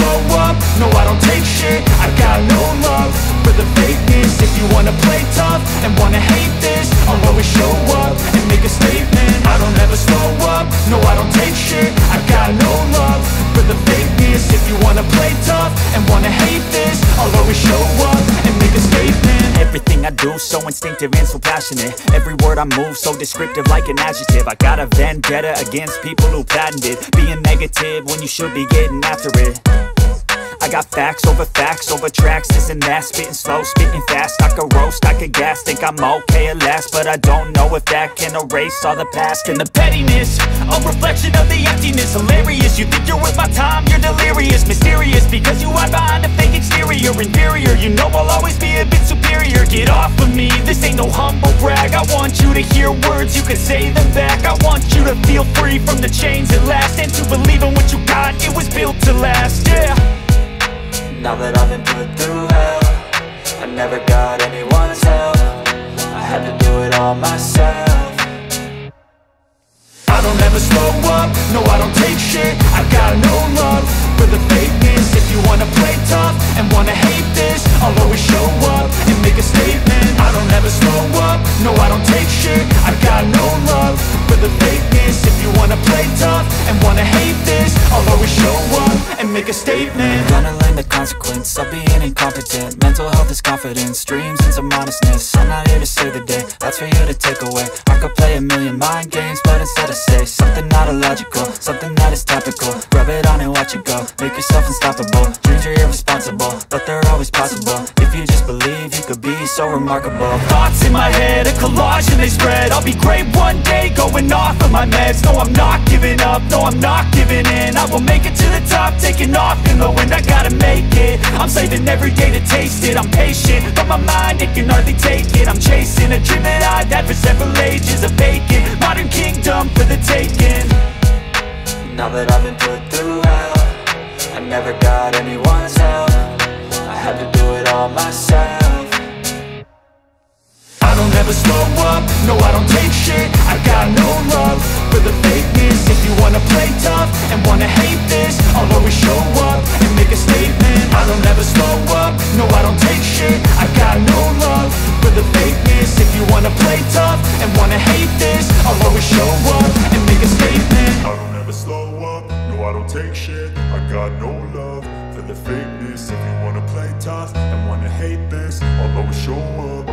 slow up, no I don't take shit. I got no love for the fakeness. If you wanna play tough and wanna hate this, I'll always show up and make a statement. I don't ever slow up, no I don't take shit. I got no love for the fakeness. If you wanna play tough and wanna hate this, I'll always show up and make a statement. Everything I do so instinctive and so passionate. Every word I move so descriptive like an adjective. I got a vendetta against people who patented being negative when you should be getting after it. I got facts over tracks, this and that. Spitting slow, spitting fast. I could roast, I could gas. Think I'm okay at last, but I don't know if that can erase all the past. And the pettiness, a reflection of the emptiness. Hilarious, you think you're worth my time, you're delirious. Mysterious, because you hide behind a fake exterior. Inferior, you know I'll always be a bit superior. Get off of me, this ain't no humble brag. I want you to hear words, you can say them back. I want you to feel free from the chains at last, and to believe in what you got, it was built to last, yeah. Now that I've been put through hell, I never got anyone's help. I had to do it all myself. I don't ever slow up, no I don't take shit. I got no love for the fakeness. If you wanna play tough and wanna hate this, I'll always show up and make a statement. I don't ever slow up, no I don't take shit. I got no love for the fakeness. If you wanna play tough and wanna hate this, I'll always show up and make a statement. Gonna learn the consequence of being incompetent. Mental health is confidence, dreams and some honestness. I'm not here to save the day, that's for you to take away. I could play a million mind games, but instead I say something not illogical, something that is topical. Rub it on and watch it go, make yourself unstoppable. Dreams are irresponsible, but they're always possible. If you just believe, you could be so remarkable. Thoughts in my head, a collage and they spread. I'll be great one day, going off of my meds. No I'm not giving up, no I'm not giving in. I will make it to the top, taking off in the wind. I gotta make it, I'm saving every day to taste it. I'm patient, but my mind, it can hardly take it. I'm chasing a dream that I've had for several ages. A vacant, modern kingdom for the taking. Now that I've been put through hell, I never got anyone's help. I had to do it all myself. I don't ever slow up, no I don't take shit. I got no love for the fakeness. If you wanna play tough and wanna hate this, I'll always show up and make a statement. I don't ever slow up, no I don't take shit. I got no love for the fakeness. If you wanna play tough and wanna hate this, I'll always show up and make a statement. I don't ever slow up, no I don't take shit. I got no love for the fakeness. If you wanna play tough and wanna hate this, I'll always show up